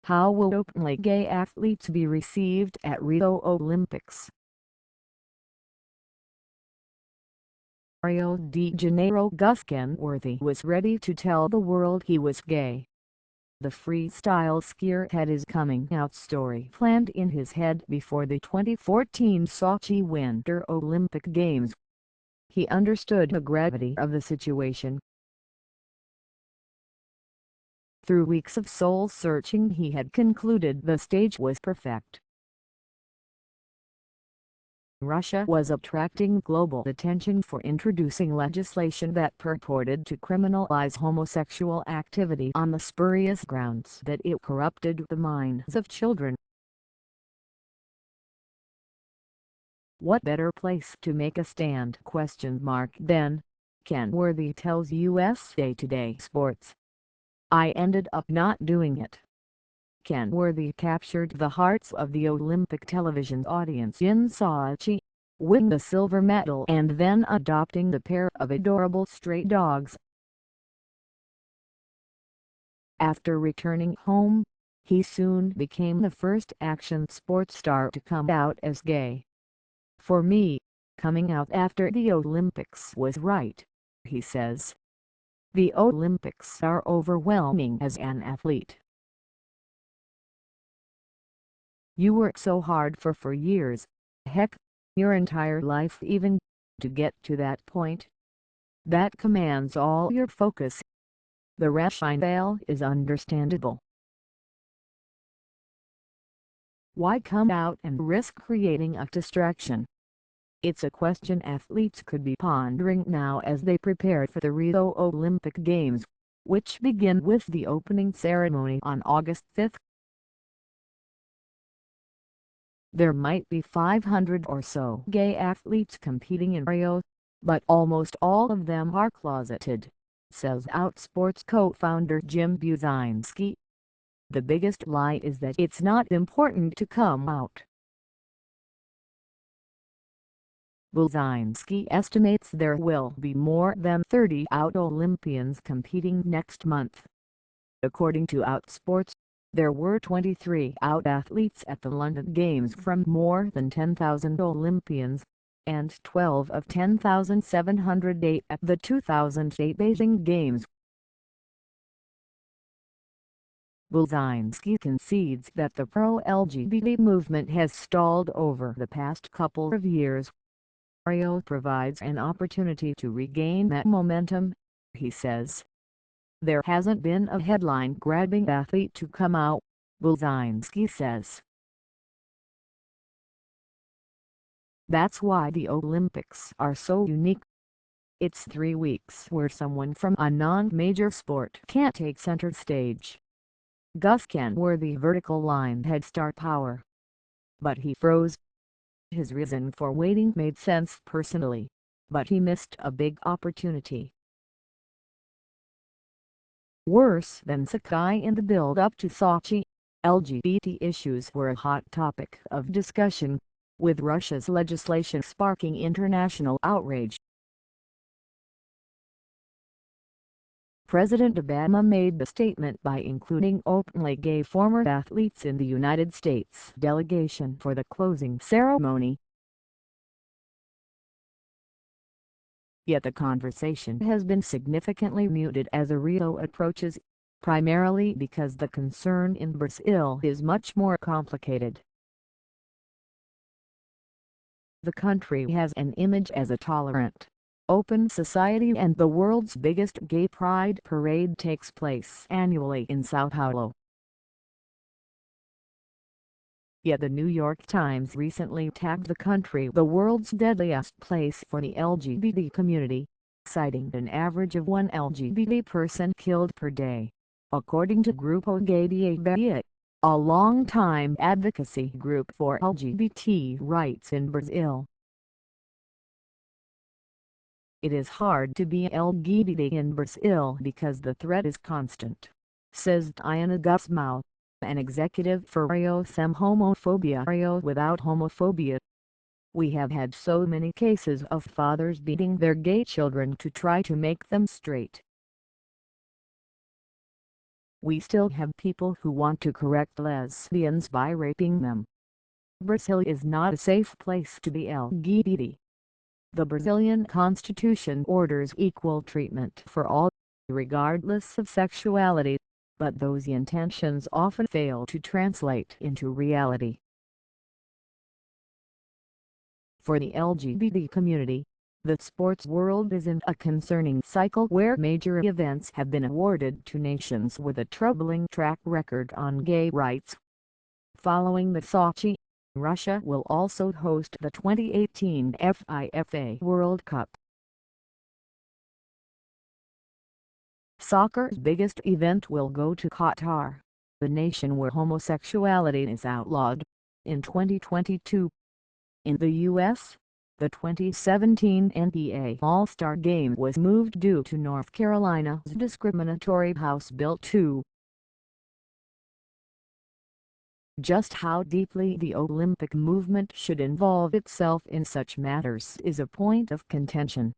How will openly gay athletes be received at Rio Olympics? Rio de Janeiro Gus Kenworthy was ready to tell the world he was gay. The freestyle skier had his coming-out story planned in his head before the 2014 Sochi Winter Olympic Games. He understood the gravity of the situation. Through weeks of soul-searching he had concluded the stage was perfect. Russia was attracting global attention for introducing legislation that purported to criminalize homosexual activity on the spurious grounds that it corrupted the minds of children. What better place to make a stand? Then, Kenworthy tells USA Today Sports. I ended up not doing it. Kenworthy captured the hearts of the Olympic television audience in Sochi, winning the silver medal and then adopting the pair of adorable stray dogs. After returning home, he soon became the first action sports star to come out as gay. For me, coming out after the Olympics was right, he says. The Olympics are overwhelming as an athlete. You work so hard for years, heck, your entire life even, to get to that point. That commands all your focus. The rationale is understandable. Why come out and risk creating a distraction? It's a question athletes could be pondering now as they prepare for the Rio Olympic Games, which begin with the opening ceremony on August 5. There might be 500 or so gay athletes competing in Rio, but almost all of them are closeted, says Outsports co-founder Jim Buzinski. The biggest lie is that it's not important to come out. Buzinski estimates there will be more than 30 out Olympians competing next month. According to Outsports, there were 23 out athletes at the London Games from more than 10,000 Olympians, and 12 of 10,708 at the 2008 Beijing Games. Buzinski concedes that the pro-LGBT movement has stalled over the past couple of years. Rio provides an opportunity to regain that momentum, he says. There hasn't been a headline-grabbing athlete to come out, Buzinski says. That's why the Olympics are so unique. It's 3 weeks where someone from a non-major sport can't take center stage. Gus Kenworthy vertical line had star power. But he froze. His reason for waiting made sense personally, but he missed a big opportunity. Worse than Sakai in the build-up to Sochi, LGBT issues were a hot topic of discussion, with Russia's legislation sparking international outrage. President Obama made the statement by including openly gay former athletes in the United States delegation for the closing ceremony. Yet the conversation has been significantly muted as Rio approaches, primarily because the concern in Brazil is much more complicated. The country has an image as a tolerant, open society, and the world's biggest gay pride parade takes place annually in São Paulo. Yet the New York Times recently tagged the country the world's deadliest place for the LGBT community, citing an average of 1 LGBT person killed per day, according to Grupo Gay de Bahia, a long-time advocacy group for LGBT rights in Brazil. It is hard to be LGBT in Brazil because the threat is constant, says Diana Gusmao, an executive for Rio Sem Homophobia Rio Without Homophobia. We have had so many cases of fathers beating their gay children to try to make them straight. we still have people who want to correct lesbians by raping them. Brazil is not a safe place to be LGBT. The Brazilian Constitution orders equal treatment for all, regardless of sexuality, but those intentions often fail to translate into reality. For the LGBT community, the sports world is in a concerning cycle where major events have been awarded to nations with a troubling track record on gay rights. Following the Sochi, Russia will also host the 2018 FIFA World Cup. Soccer's biggest event will go to Qatar, the nation where homosexuality is outlawed, in 2022. In the U.S., the 2017 NBA All-Star Game was moved due to North Carolina's discriminatory House Bill 2. Just how deeply the Olympic movement should involve itself in such matters is a point of contention.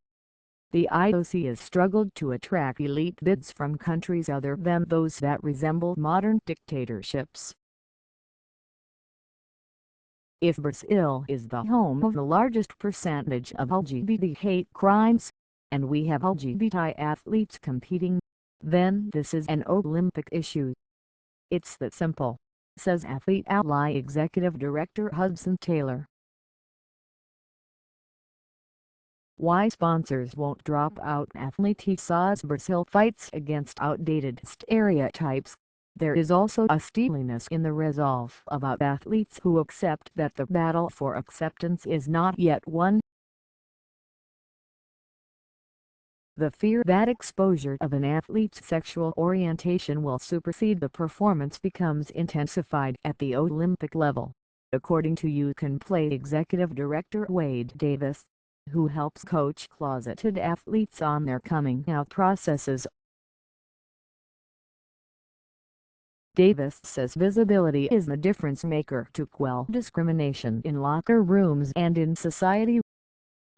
The IOC has struggled to attract elite bids from countries other than those that resemble modern dictatorships. If Brazil is the home of the largest percentage of LGBT hate crimes, and we have LGBT athletes competing, then this is an Olympic issue. It's that simple, says Athlete Ally Executive Director Hudson Taylor. Why sponsors won't drop out athletes as Brazil fights against outdated stereotypes. There is also a steeliness in the resolve about athletes who accept that the battle for acceptance is not yet won. The fear that exposure of an athlete's sexual orientation will supersede the performance becomes intensified at the Olympic level, according to You Can Play Executive Director Wade Davis, who helps coach closeted athletes on their coming out processes. Davis says visibility is the difference maker to quell discrimination in locker rooms and in society.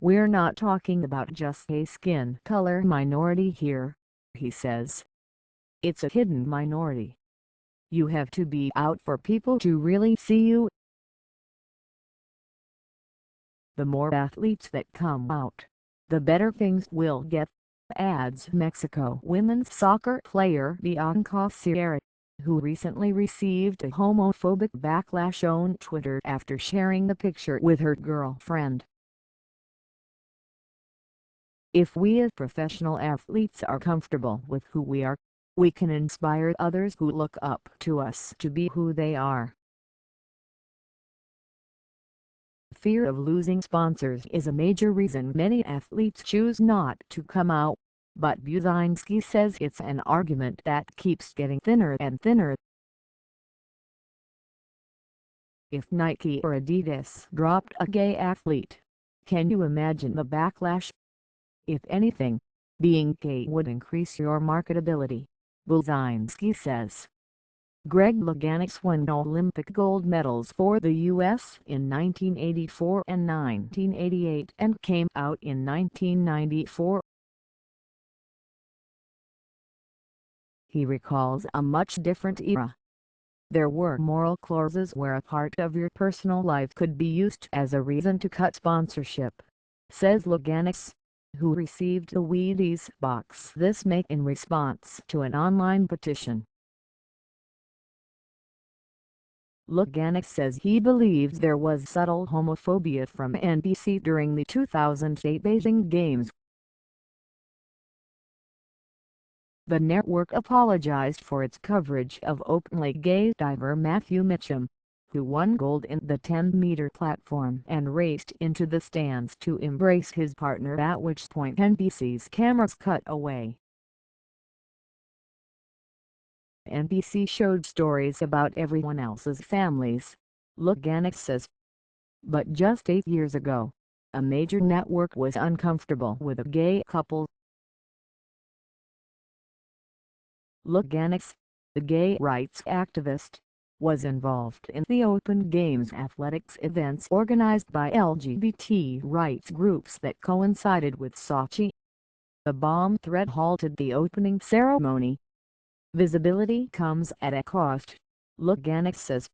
We're not talking about just a skin color minority here, he says. It's a hidden minority. You have to be out for people to really see you. The more athletes that come out, the better things will get, adds Mexico women's soccer player Bianca Sierra, who recently received a homophobic backlash on Twitter after sharing the picture with her girlfriend. If we as professional athletes are comfortable with who we are, we can inspire others who look up to us to be who they are. Fear of losing sponsors is a major reason many athletes choose not to come out, but Buzinski says it's an argument that keeps getting thinner and thinner. If Nike or Adidas dropped a gay athlete, can you imagine the backlash? If anything, being gay would increase your marketability, Buzinski says. Greg Louganis won Olympic gold medals for the U.S. in 1984 and 1988 and came out in 1994. He recalls a much different era. There were moral clauses where a part of your personal life could be used as a reason to cut sponsorship, says Louganis, who received the Wheaties box this May in response to an online petition. Louganis says he believes there was subtle homophobia from NBC during the 2008 Beijing Games. The network apologized for its coverage of openly gay diver Matthew Mitchum, who won gold in the 10-meter platform and raced into the stands to embrace his partner, at which point NBC's cameras cut away. NBC showed stories about everyone else's families, Louganis says. But just 8 years ago, a major network was uncomfortable with a gay couple. Louganis, the gay rights activist, was involved in the Open Games athletics events organized by LGBT rights groups that coincided with Sochi. The bomb threat halted the opening ceremony. visibility comes at a cost, Luganek says.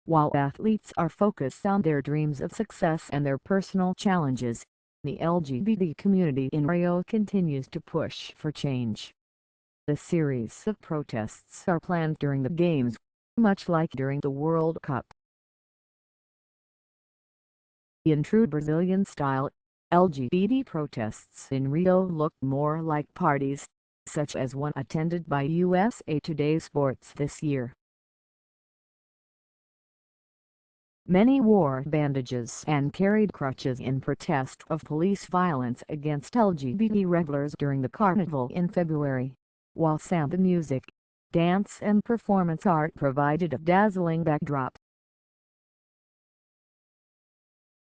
While athletes are focused on their dreams of success and their personal challenges, the LGBT community in Rio continues to push for change. A series of protests are planned during the Games, much like during the World Cup. In true Brazilian style, LGBT protests in Rio look more like parties, such as one attended by USA Today Sports this year. Many wore bandages and carried crutches in protest of police violence against LGBT revelers during the carnival in February, while samba music, dance and performance art provided a dazzling backdrop.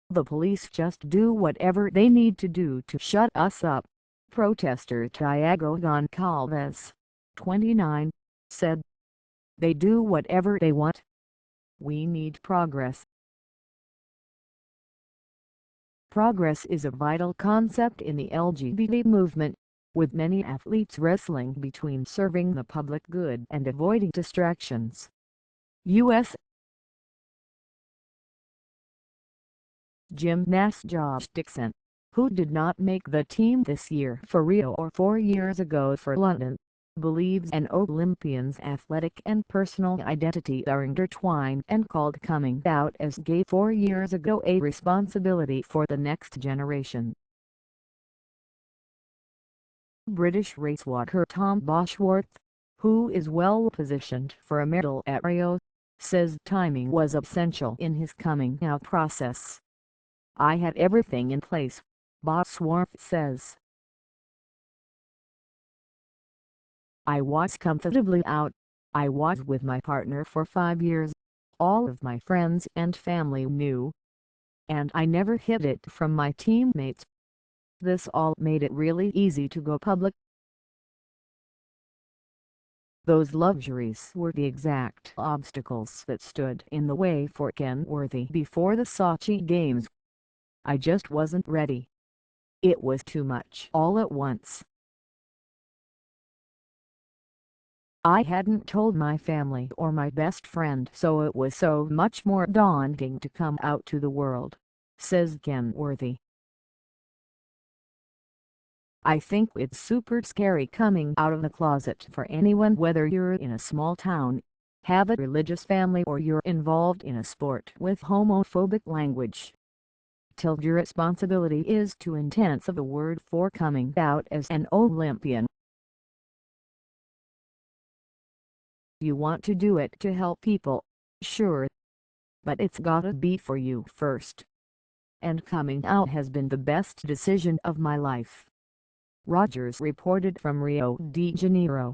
The police just do whatever they need to do to shut us up, protester Tiago Goncalves, 29, said. They do whatever they want. We need progress. Progress is a vital concept in the LGBT movement, with many athletes wrestling between serving the public good and avoiding distractions. U.S. gymnast Josh Dixon, who did not make the team this year for Rio or 4 years ago for London, believes an Olympian's athletic and personal identity are intertwined and called coming out as gay 4 years ago a responsibility for the next generation. British racewalker Tom Bosworth, who is well positioned for a medal at Rio, says timing was essential in his coming out process. I had everything in place, Bosworth says. I was comfortably out. I was with my partner for 5 years. All of my friends and family knew. And I never hid it from my teammates. This all made it really easy to go public. Those luxuries were the exact obstacles that stood in the way for Kenworthy before the Sochi Games. I just wasn't ready. It was too much all at once. I hadn't told my family or my best friend, so it was so much more daunting to come out to the world, says Kenworthy. I think it's super scary coming out of the closet for anyone, whether you're in a small town, have a religious family, or you're involved in a sport with homophobic language. Till your responsibility is too intense of a word for coming out as an Olympian. You want to do it to help people, sure. But it's gotta be for you first. And coming out has been the best decision of my life. Rogers reported from Rio de Janeiro.